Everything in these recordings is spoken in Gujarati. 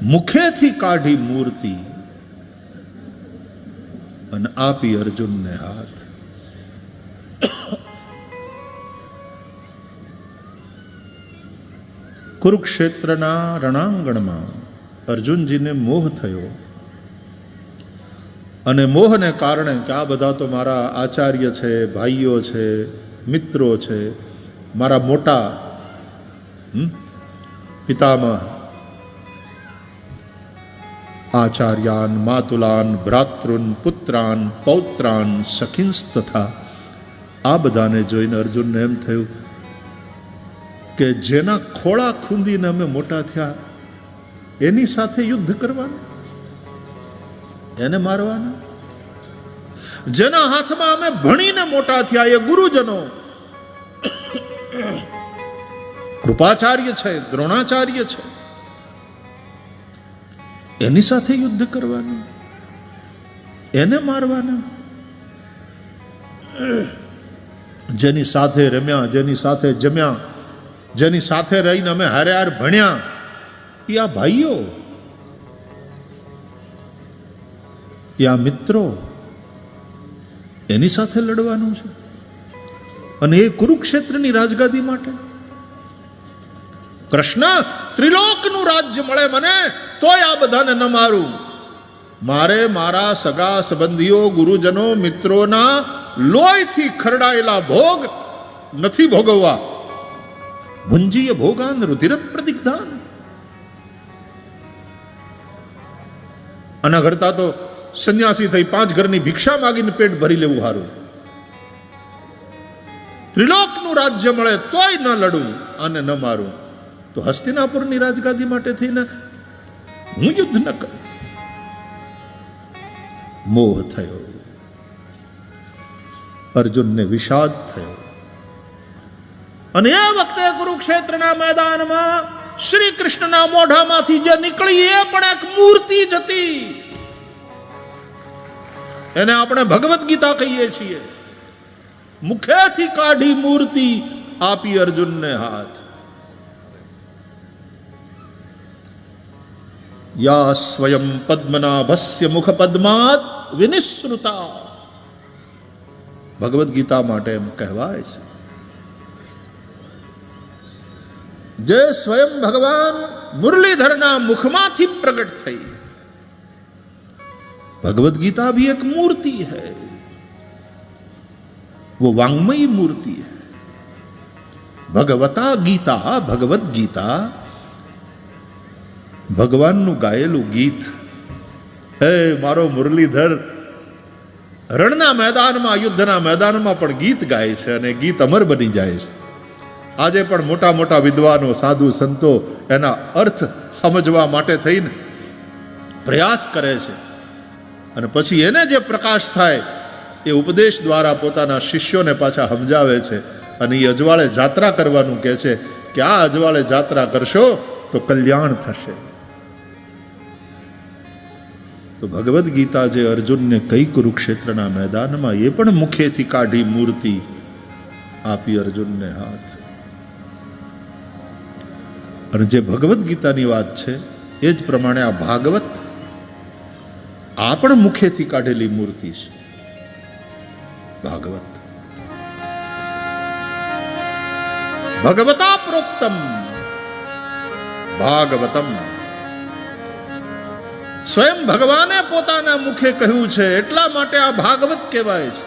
મુખેથી કાઢી મૂર્તિ અને આપી અર્જુનને હાથ. કુરુક્ષેત્રના રણાંગણમાં અર્જુનજીને મોહ થયો અને મોહને કારણે કે આ બધા તો મારા આચાર્ય છે, ભાઈઓ છે, મિત્રો છે, મારા મોટા પિતામહ આચાર્યાન માતુલાન ભ્રાતૃન પુત્રાન પૌત્રાન સખીંસ તથા આ બધાને જોઈને અર્જુનને એમ થયું કે જેના ખોળા ખૂંદીને અમે મોટા થયા એની સાથે યુદ્ધ કરવાનું, એને મારવાના. જેના હાથમાં અમે ભણીને મોટા થયા એ ગુરુજનો કૃપાચાર્ય છે, દ્રોણાચાર્ય છે, એની સાથે યુદ્ધ કરવાનું, એને મારવાના. જેની સાથે રમ્યા, જેની સાથે જમ્યા, જેની સાથે રહીને અમે હારે હાર ભણ્યા એ આ ભાઈઓ, એ આ મિત્રો, એની સાથે લડવાનું છે. અને એ કુરુક્ષેત્રની રાજગાદી માટે. કૃષ્ણ, ત્રિલોકનું રાજ્ય મળે મને તોય આ બધાને ન મારું. મારે મારા સગા સંબંધીઓ, ગુરુજનો, મિત્રોના લોહીથી ખરડાયેલા ભોગ નથી ભોગવવા. ભુંજીય ભોગાન રુધિર પ્રતિગ્ધાન. આના કરતા તો સંન્યાસી થઈ 5 ઘરની ભિક્ષા માગીને પેટ ભરી લેવું સારું. ત્રિલોકનું રાજ્ય મળે તોય ન લડું અને ન મારું. તો હસ્તિનાપુરની રાજગાદી માટે થઈને હું યુદ્ધ ન કરું. મોહ થયો, અર્જુનને વિષાદ થયો. અને એ વખતે કુરુક્ષેત્રના મેદાનમાં શ્રી કૃષ્ણના મોઢામાંથી જે નીકળી એ પણ એક મૂર્તિ જ હતી. એને આપણે ભગવદ્ ગીતા કહીએ છીએ. મુખેથી કાઢી મૂર્તિ આપી અર્જુનને હાથ. યા સ્વયં પદ્મનાભસ્ય મુખ પદ્માત વિનિસૃતા. ભગવદ્ ગીતા માટે એમ કહેવાય છે જે સ્વયં ભગવાન મુરલીધરના મુખમાંથી પ્રગટ થઈ. भगवत गीता भी एक मूर्ति है, वो वांग्मयी मूर्ति है. भगवता गीता, भगवत गीता भगवानનું ગાયેલું ગીત. હે મારો મુરલીધર રણના મેદાનમાં, યુદ્ધના મેદાનમાં પણ ગીત ગાય છે અને ગીત અમર બની જાય છે. આજે પણ મોટા મોટા વિદ્વાનો, સાધુ સંતો એના અર્થ સમજવા માટે થઈને પ્રયાસ કરે છે અને પછી એને જે પ્રકાશ થાય એ ઉપદેશ દ્વારા પોતાના શિષ્યોને પાછા સમજાવે છે. અને એ અજવાળે જાત્રા કરવાનું કહે છે કે આ અજવાળે જાત્રા કરશો તો કલ્યાણ થશે. તો ભગવદ્ ગીતા જે અર્જુનને કઈ કુરુક્ષેત્રના મેદાનમાં, એ પણ મુખેથી કાઢી મૂર્તિ આપી અર્જુનને હાથ. અને જે ભગવદ્ ગીતાની વાત છે એ જ પ્રમાણે આ ભાગવત, આ પણ મુખેથી કાઢેલી મૂર્તિ છે. ભાગવત ભગવતા પ્રોક્તમ ભાગવતમ. સ્વયં ભગવાને પોતાના મુખે કહ્યું છે એટલા માટે આ ભાગવત કહેવાય છે.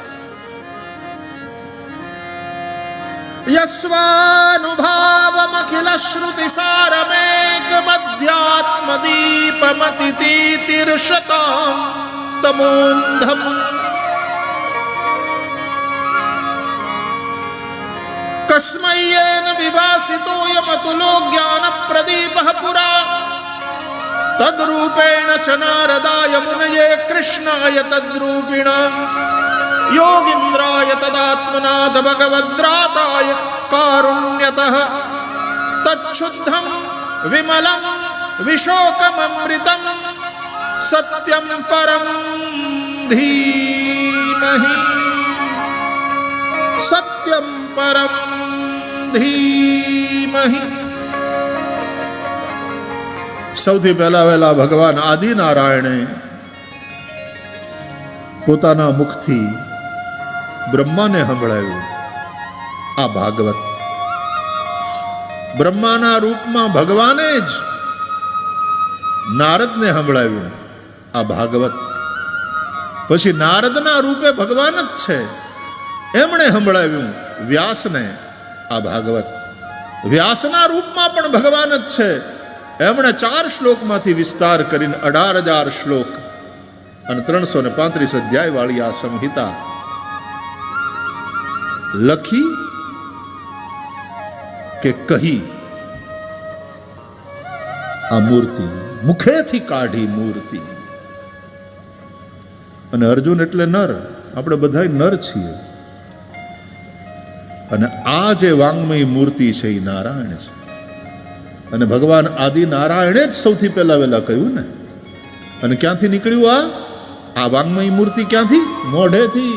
યસ્વાનુભાવમખિલ શ્રુતિ સારમેક મધ્યાત્મ દીપમતિતીર્ષતામ તમોંધમ. કસ્મયેન વિભાસિતો યમતુલો જ્ઞાન પ્રદીપઃ પુરા તદ્રૂપેણ ચ નારદાય મુનયે કૃષ્ણાય તદ્રૂપિણા યોગીન્દ્રાય તદાત્મનાથ ભગવદ્રાતાય કારુણ્યતઃ તચ્છુદ્ધં વિમલં વિશોકમમૃતં સત્યં પરમ ધીમહિ. સત્યં પરમ ધીમહિ. સૌથી પહેલા વહેલા ભગવાન આદિનારાયણે પોતાના મુખથી બ્રહ્માને સંભળાવ્યું આ ભાગવત. બ્રહ્માના રૂપમાં ભગવાને જ નારદને સંભળાવ્યું આ ભાગવત. પછી નારદના રૂપે ભગવાન જ છે, એમણે સંભળાવ્યું વ્યાસને આ ભાગવત. વ્યાસના રૂપમાં પણ ભગવાન જ છે, એમણે 4 શ્લોકમાંથી વિસ્તાર કરીને 18,000 શ્લોક અને 335 અધ્યાય વાળી આ સંહિતા લખી કે કહી. આ મૂર્તિ મુખેથી કાઢી મૂર્તિ. અને અર્જુન એટલે નર, આપણે બધા નર છીએ. અને આ જે વાંગમય મૂર્તિ છે એ નારાયણ છે. અને ભગવાન આદિ નારાયણે જ સૌથી પહેલા વહેલા કહ્યું ને. અને ક્યાંથી નીકળ્યું આ વાંગમય મૂર્તિ? ક્યાંથી? મોઢેથી.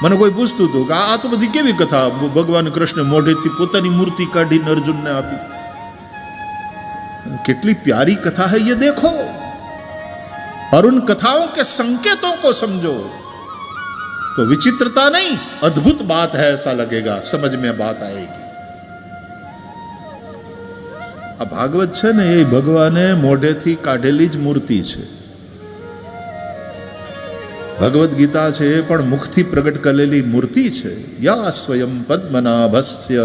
મને કોઈ પૂછતું હતું કે આ તો બધી કેવી કથા, ભગવાન કૃષ્ણ મોઢેથી પોતાની મૂર્તિ કાઢીને અર્જુનને આપી. कितनी प्यारी कथा है ये देखो, और उन कथाओं के संकेतों को समझो तो विचित्रता नहीं, अद्भुत बात है ऐसा लगेगा, समझ में बात आएगी. આ ભાગવત છે ને એ ભગવાને મોઢેથી કાઢેલી જ મૂર્તિ છે. ભગવદ્ ગીતા છે એ પણ મુખથી પ્રગટ કરેલી મૂર્તિ છે. યા સ્વયં પદ્મનાભસ્ય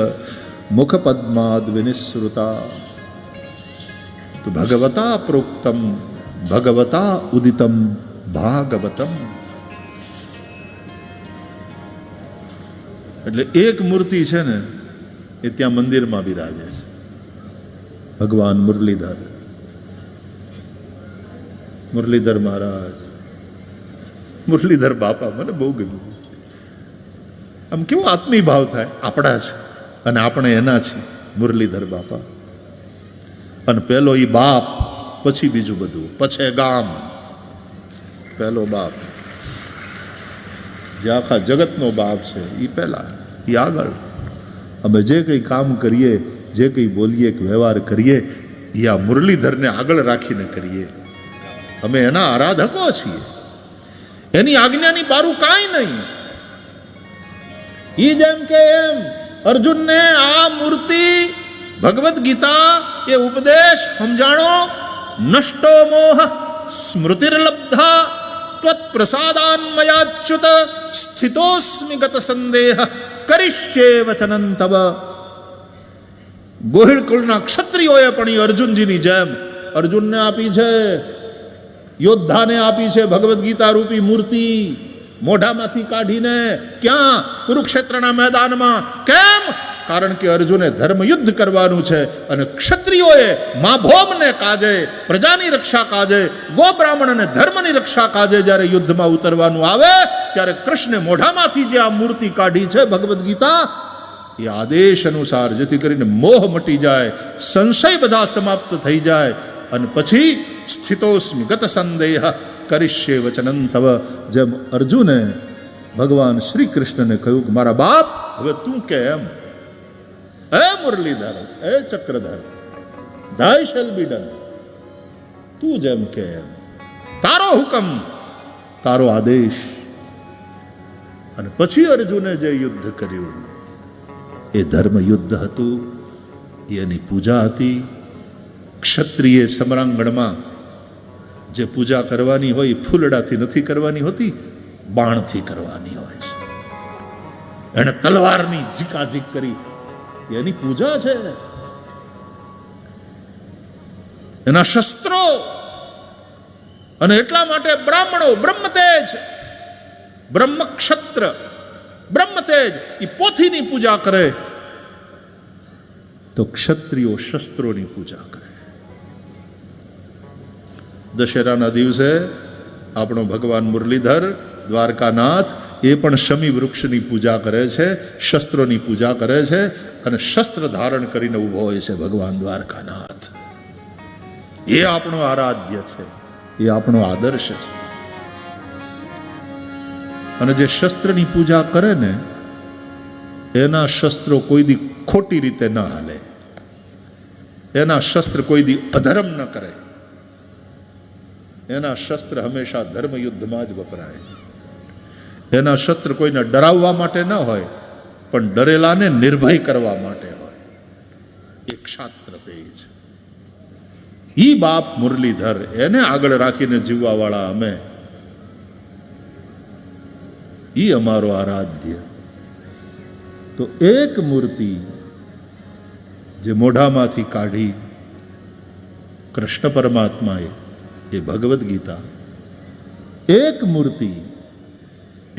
મુખ પદ્માદ વિનિસૃતા તો ભગવતા પ્રોક્તમ ભગવતા ઉદિતમ ભાગવતમ. એટલે એક મૂર્તિ છે ને એ ત્યાં મંદિરમાં બિરાજે છે, ભગવાન મુરલીધર. મુરલીધર મહારાજ, મુરલીધર બાપા મને બહુ ગમ્યું. આમ કેવો આત્મીય ભાવ થાય, આપણા છે અને આપણે એના છીએ. મુરલીધર બાપા અને પેલો ઈ બાપ, પછી બીજું બધું, પછી ગામ. પેલો બાપ જે આખા જગતનો બાપ છે એ પહેલા, એ આગળ. અમે જે કંઈ કામ કરીએ, જે કંઈ બોલીએ કે વ્યવહાર કરીએ એ આ મુરલીધરને આગળ રાખીને કરીએ. અમે એના આરાધકો છીએ, એની આજ્ઞાની બારું કાંઈ નહીં. ઈ જેમ કે એમ અર્જુનને આ મૂર્તિ ભગવદ્ ગીતા એ ઉપદેશ સમજાણો. નષ્ટો મોહ સ્મૃતિર્લબ્ધા ત્વત્ પ્રસાદાન્મયાચ્યુત સ્થિતોસ્મિ ગત સંદેહ કરિષ્યે વચનં તવ. ગોહિલ કુળના ક્ષત્રિયોએ પણ એ અર્જુનજીની જેમ અર્જુનને આપી છે, યોદ્ધાને આપી છે ભગવદ્ ગીતા રૂપી મૂર્તિ, મોઢામાંથી કાઢીને. ક્યાં? કુરુક્ષેત્રના મેદાનમાં. કેમ? કારણ કે અર્જુને ધર્મયુદ્ધ કરવાનું છે અને ક્ષત્રિયોએ મા ભૌમને કાજે, પ્રજાની રક્ષા કાજે, ગો બ્રાહ્મણ અને ધર્મની રક્ષા કાજે જ્યારે યુદ્ધમાં ઉતરવાનું આવે ત્યારે કૃષ્ણે મોઢામાંથી જે આ મૂર્તિ કાઢી છે ભગવદ્ ગીતા, એ આદેશ અનુસાર, જેથી કરીને મોહ મટી જાય, સંશય બધા સમાપ્ત થઈ જાય. અને પછી સ્થિતોસ્મિ ગત સંદેહ કરિષ્યે વચનં તવ. જેમ અર્જુને ભગવાન શ્રી કૃષ્ણને કહ્યું કે મારા બાપ હવે તું કે એમ, હે મુરલીધર, હે ચક્રધર, thy shall be done. તું જેમ કે એમ, તારો હુકમ, તારો આદેશ. અને પછી અર્જુને જે યુદ્ધ કર્યું એ ધર્મ યુદ્ધ હતું, એની પૂજા હતી. ક્ષત્રિય સમરાંગણમાં જે પૂજા કરવાની હોય એ ફૂલડાથી નથી કરવાની હોતી, બાણથી કરવાની હોય છે. એને તલવારની ઝીકાઝીક કરી, એની પૂજા છે. એના શસ્ત્રો. અને એટલા માટે બ્રાહ્મણો બ્રહ્મતેજ, બ્રહ્મક્ષત્ર, બ્રહ્મતેજ એ પોથીની પૂજા કરે, તો ક્ષત્રિયો શસ્ત્રોની પૂજા કરે. દશેરાના દિવસે આપણો ભગવાન મુરલીધર દ્વારકાનાથ એ પણ શમી વૃક્ષની પૂજા કરે છે, શસ્ત્રોની પૂજા કરે છે અને શસ્ત્ર ધારણ કરીને ઊભો હોય છે ભગવાન દ્વારકાનાથ. એ આપણો આરાધ્ય છે, એ આપણો આદર્શ છે. અને જે શસ્ત્રની પૂજા કરે ને એના શસ્ત્રો કોઈ દી ખોટી રીતે ના હાલે. એના શસ્ત્ર કોઈ દી અધર્મ ન કરે, એના શસ્ત્ર હંમેશા ધર્મ યુદ્ધમાં જ વપરાય. એના શસ્ત્ર કોઈને ડરાવવા માટે ન હોય, પણ ડરેલાને નિર્ભય કરવા માટે હોય. એ ક્ષાત્ર તેજ. ઈ બાપ મુરલીધર, એને આગળ રાખીને જીવવા વાળા અમે, ઈ અમારો આરાધ્ય. તો એક મૂર્તિ જે મોઢામાંથી કાઢી કૃષ્ણ પરમાત્માએ, એ ભગવદ્ ગીતા. એક મૂર્તિ,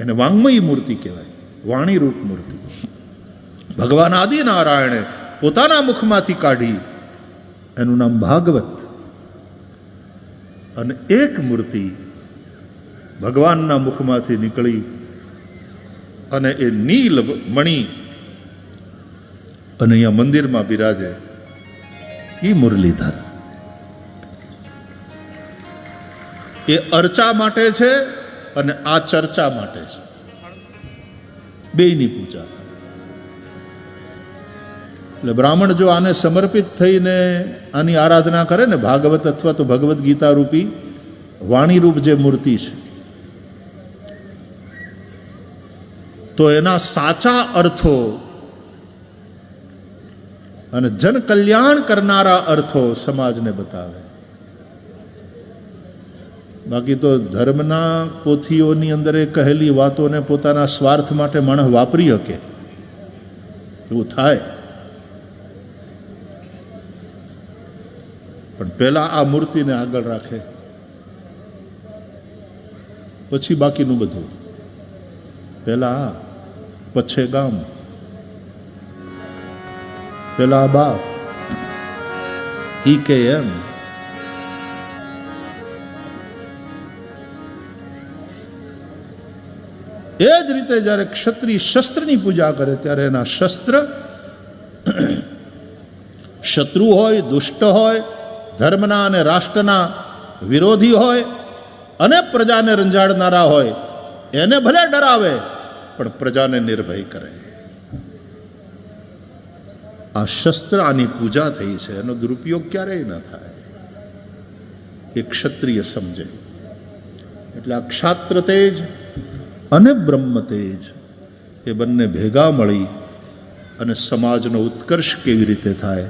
એને વાંગમયી મૂર્તિ કહેવાય, વાણીરૂપ મૂર્તિ. ભગવાન આદિનારાયણે પોતાના મુખમાંથી કાઢી, એનું નામ ભાગવત. અને એક મૂર્તિ ભગવાનના મુખમાંથી નીકળી અને એ નીલ મણિ અને અહીંયા મંદિરમાં બિરાજે, એ મુરલીધર. એ અર્ચા માટે છે અને આ ચર્ચા માટે છે. બેયની પૂજા થાય. એટલે બ્રાહ્મણ જો આને સમર્પિત થઈને આની આરાધના કરે ને, ભાગવત અથવા તો ભગવદ્ ગીતા રૂપી વાણીરૂપ જે મૂર્તિ છે, તો એના સાચા અર્થો અને જન કલ્યાણ કરનારા અર્થો સમાજને બતાવે. બાકી તો ધર્મના પોથીઓની અંદર એ કહેલી વાતોને પોતાના સ્વાર્થ માટે માણસ વાપરી શકે, એવું થાય. પણ પહેલા આ મૂર્તિને આગળ રાખે, પછી બાકીનું બધું. પહેલા આ, પછે ગામ, પેલા બાપ, ઈ કે એમ. એ જ રીતે જ્યારે ક્ષત્રિય શસ્ત્રની પૂજા કરે ત્યારે એના શસ્ત્ર શત્રુ હોય, દુષ્ટ હોય, ધર્મના અને રાષ્ટ્રના વિરોધી હોય અને પ્રજાને રંજાડનારા હોય, એને ભલે ડરાવે પણ પ્રજાને નિર્ભય કરે. આ શસ્ત્ર, આની પૂજા થઈ છે, એનો દુરુપયોગ ક્યારેય ન થાય. એ ક્ષત્રિય સમજે. એટલે આ ક્ષાત્ર તેજ અને બ્રહ્મ તેજ એ બંને ભેગા મળી અને સમાજનો ઉત્કર્ષ કેવી રીતે થાય,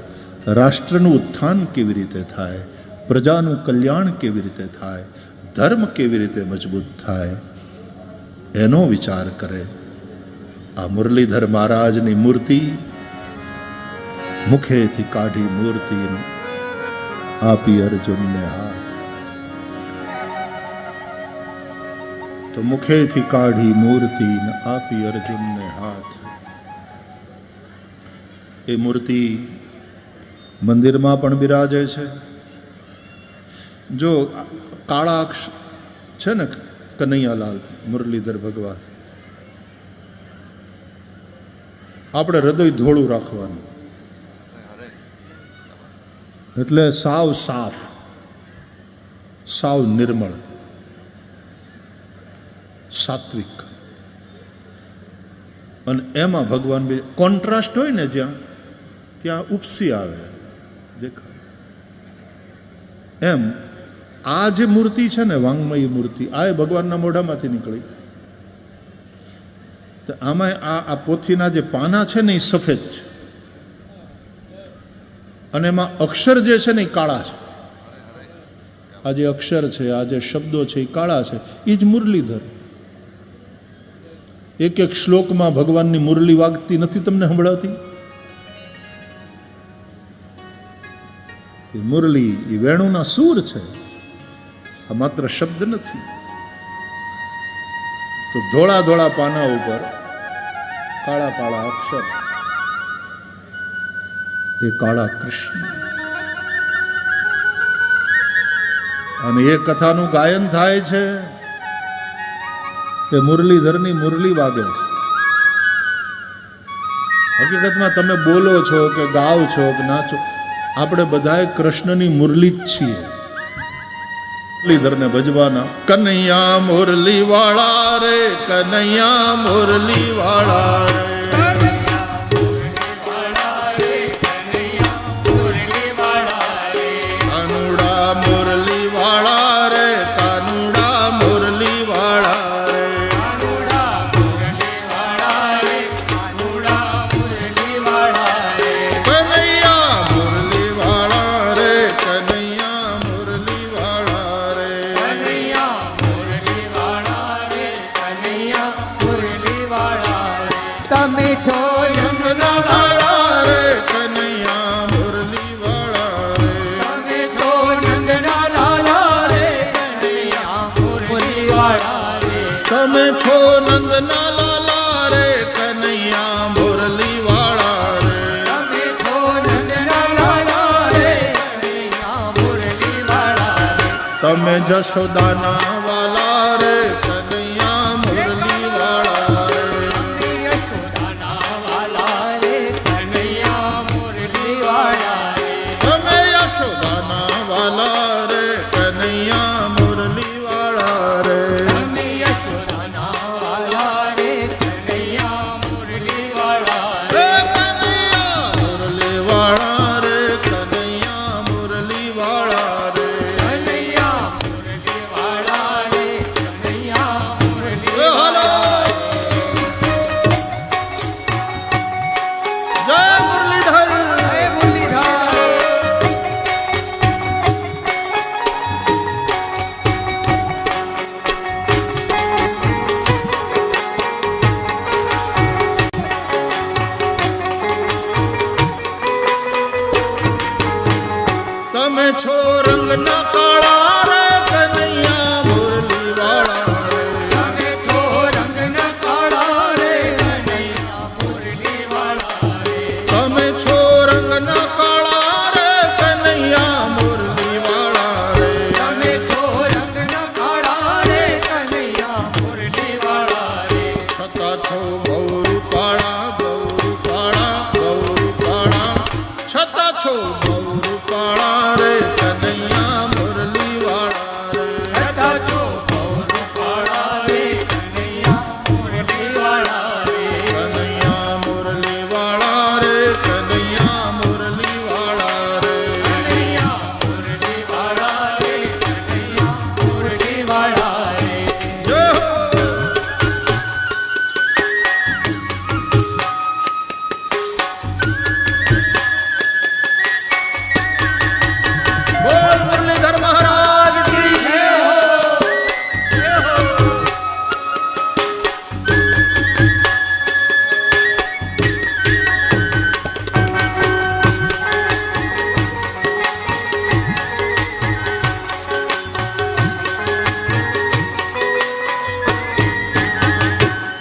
રાષ્ટ્રનું ઉત્થાન કેવી રીતે થાય, પ્રજાનું કલ્યાણ કેવી રીતે થાય, ધર્મ કેવી રીતે મજબૂત થાય, એનો વિચાર કરે. આ મુરલીધર મહારાજની મૂર્તિ, મુખેથી કાઢી મૂર્તિ આપી અર્જુનને હાથ. તો મુખેથી કાઢી મૂર્તિ આપી અર્જુનને હાથ. એ મૂર્તિ મંદિરમાં પણ બિરાજે છે. જો કાળા છે ને કનૈયાલાલ મુરલીધર ભગવાન, આપણે હૃદય ધોળું રાખવાનું, એટલે સાવ સાફ, સાવ નિર્મળ, સાત્વિક. અને એમાં ભગવાન બે કોન્ટ્રાસ્ટ હોય ને, જ્યાં ત્યાં ઉપસી આવે, દેખાય. એમ આ જે મૂર્તિ છે ને, વાંગમયી મૂર્તિ, આ એ ભગવાનના મોઢામાંથી નીકળી. તો આમાં આ પોથીના જે પાના છે ને, એ સફેદ છે, અને એમાં અક્ષર જે છે ને, એ કાળા છે. આ જે અક્ષર છે, આ જે શબ્દો છે, એ કાળા છે. એ જ મુરલીધર. એક એક શ્લોકમાં ભગવાનની મુરલી વાગતી નથી, તમને સંભળાતી? એ મુરલી, એ વેણુના સૂર છે, આ માત્ર શબ્દ નથી. તો ધોળા ધોળા પાના ઉપર કાળા કાળા અક્ષર, એ કાળા કૃષ્ણ. અને એ કથાનું ગાયન થાય છે, એ મુરલીધરની મુરલી વાગે છે. હકીકતમાં તમે બોલો છો કે ગાઓ છો કે નાચો, આપણે બધાએ કૃષ્ણની મુરલી જ છીએ. મુરલીધરને ભજવાના. કનૈયા મુરલી વાળા રે, કનૈયા મુરલી વાળા રે. તમે જશોદાના વાલા રે કનૈયા મુરલી વાળા રે. તમે યશોદાના વાલા રે કનૈયા મુરલી વાળા રે. હે કનૈયા મુરલી વાળા રે કનૈયા મુરલી વાળા રે. હે હાલો. જય મુરલીધર. તમે છો રંગના કાળા રે કનૈયા મુરલી વાળા રે. તમે છો રંગના કાળા રે કનૈયા મુરલી વાળા રે. છતાં છો બહુ રૂપાળા બહુ રૂપાળા બહુ રૂપાળા. છતાં છો બહુ રૂપાળા રે કનૈયા મુરલી વાળા રે. કનૈયા મુરલી વાળા રે કનૈયા મુરલી વાળા રે. જય હો. બોલ મુરલીધર મહારાજ કી જય હો.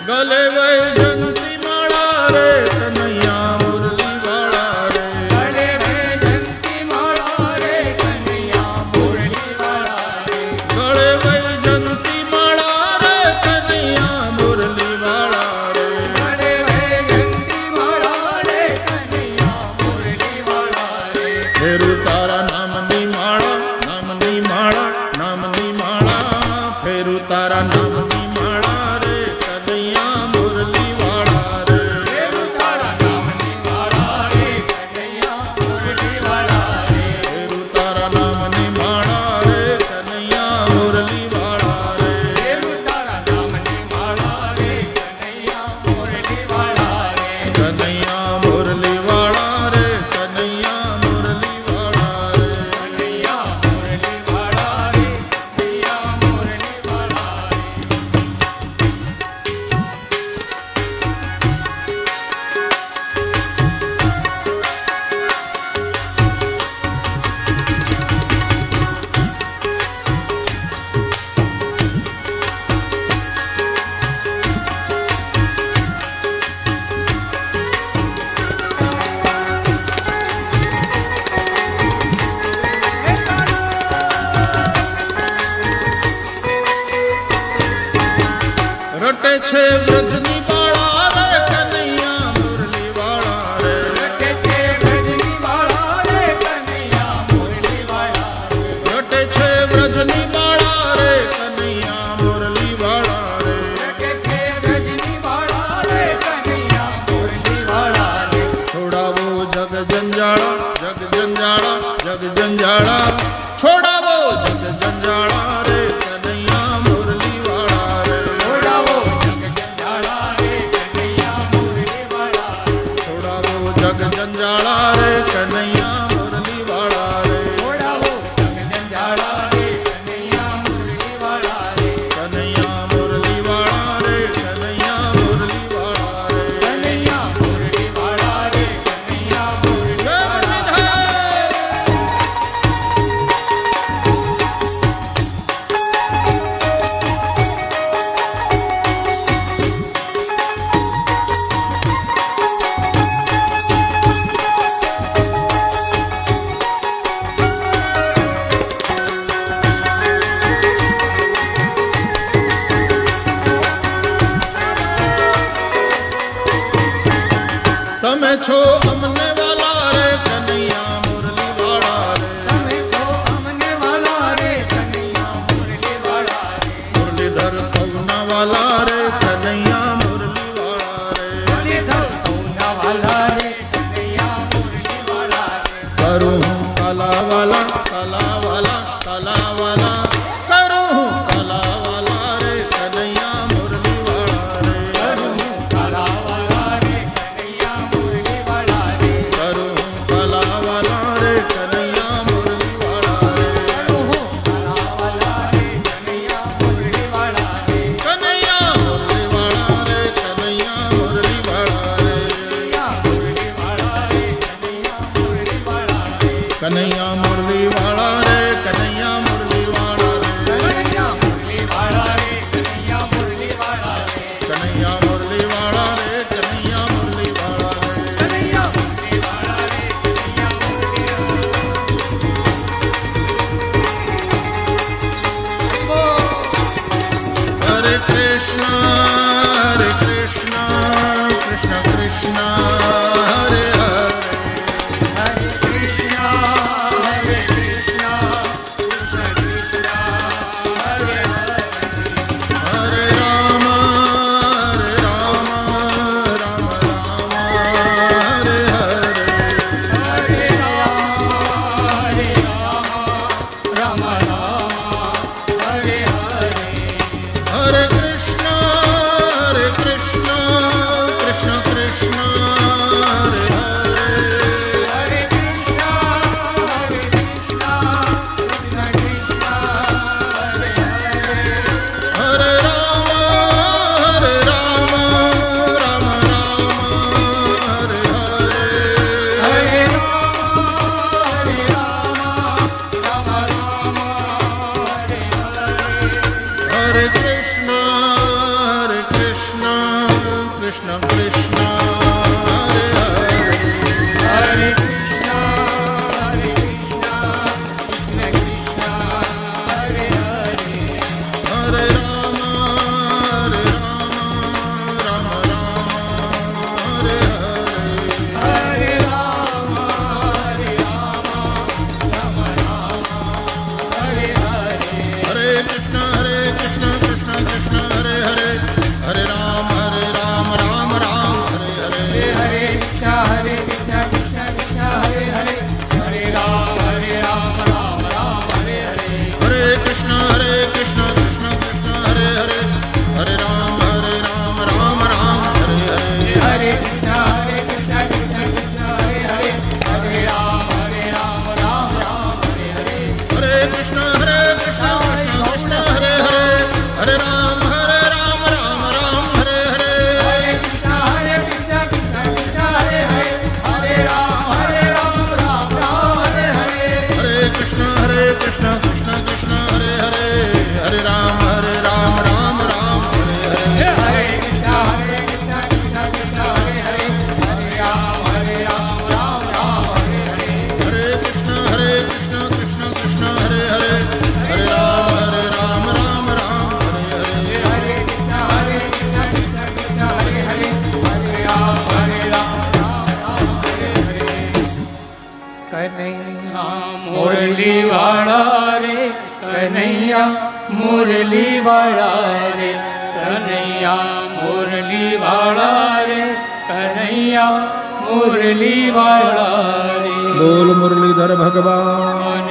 ગલે વૈજયંતી માળા રે કનૈયા મુરલી વાળા રે. ગલે વૈજયંતી માળા રે કનૈયા મુરલી વાળા રે. ફેરું તારા નામની માળા નામની માળા નામની માળા. ફેરું તારા નામની માળા રે કનૈયા મુરલી વાળા રે. ફેરું તારા નામની માળા રે કનૈયા મુરલી વાળા રે. કનૈયા મુરલી વાળા રે. કનૈયા મુરલી વાળા રે કનૈયા મુરલી વાળા રે. રટે છે વ્રજની બાળા રે કનૈયા મુરલી વાળા રે. રટે છે વ્રજની બાળા રે કનૈયા મુરલી વાળા રે. છોડાવો જગ જંજાળા જગ જંજાળા જગ જંજાળા. છોડાવો જગ જંજાળા રે કનૈયા મુરલી વાળા રે. છોડાવો જગ જંજાળા રે કનૈયા મુરલી વાળા રે. કનૈયા મુરલી વાળા રે. કનૈયા મુરલી વાળા રે. કનૈયા મુરલી વાળા રે. છો અમને વાલા રે કનૈયા મુરલી વાળા રે તમે છો અમને વાલા રે કનૈયા મુરલી વાળા રે મુરલીધર સૌના વાલા રે કનૈયા મુરલી વાળા રે મુરલીધર સૌના વાલા રે કનૈયા મુરલી વાળા રે કરું હું કલાવાલા કલાવાલા કલાવાલા કરું હું કલાવાલા રે કનૈયા મુરલી વાળા રે કરું કાલાવાલા રે કનૈયા મુરલી વાળા રે કરું હું કલાવાલા રે કનૈયા મુરલી વાળા રે કરું કાલાવાલા રે કનૈયા મુરલી વાળા રે કનૈયા મુરલી વાળા રે કનૈયા મુરલી વાળા રે કનૈયા મુરલી વાળા રે કનૈયા મુરલી વાળા રે કનૈયા મુરલી વાળા રે કનૈયા મુરલી વાળા રે કનૈયા મુરલી વાળા રે કનૈયા મુરલી વાળા રે કનૈયા મુરલી વાળા રે કનૈયા મુરલી વાળા રે હરે કૃષ્ણ કૃષ્ણ કૃષ્ણ હરે હરે હરે કૃષ્ણ હરે કૃષ્ણ કૃષ્ણ કૃષ્ણ હરે હરે હરે રામ રામ રામ હરે હરે હરે રામ રામ રામ હરે હરે હરે કૃષ્ણ કૃષ્ણ કૃષ્ણ હરે હરે હરે કૃષ્ણ કૃષ્ણ કૃષ્ણ હરે હરે હરે રામ રામ રામ હરે હરે હરે રામ હરે કૃષ્ણ કૃષ્ણ કૃષ્ણ હરે હરે હરે કૃષ્ણ કૃષ્ણ કૃષ્ણ હરે હરે હરે રામ રામ હરે હરે હરે રામ હરે હરે હરે કૃષ્ણ કૃષ્ણ કૃષ્ણ હરે હરે હરે રામ રામ રામ હરે હરે હરે કૃષ્ણ કૃષ્ણ હરે હરે હરે રામ રામ રામ હરે હરે હરે કૃષ્ણ કૃષ્ણ કૃષ્ણ હરે હરે હરે રામ રામ રામ હરે હરે હરે કૃષ્ણ કૃષ્ણ હરે હરે હરે રામ રામ રામ હરે હરે હરે કૃષ્ણ કૃષ્ણ કૃષ્ણ હરે હરે હરે રામ રામ હરે હરે હરે કૃષ્ણ કૃષ્ણ હરે હરે હરે રામ રામ હરે હરે હરે કૃષ્ણ કૃષ્ણ કૃષ્ણ હરે હરે હરે રામ રામ હરે હરે હરે કૃષ્ણ કૃષ્ણ હરે હરે હરે રામ રામ હરે હરે હરે કૃષ્ણ કૃષ્ણ કૃષ્ણ હરે હરે હરે રામ રામ હરે હરે હરે કૃષ્ણ કૃષ્ણ હરે હરે હરે રામ હરે હરે કનૈયા મુરલી વાળા રે કનૈયા મુરલી વાળા રે કનૈયા મુરલી વાળા રે કનૈયા મુરલી વાળા રે બોલ મુરલીધર ભગવાન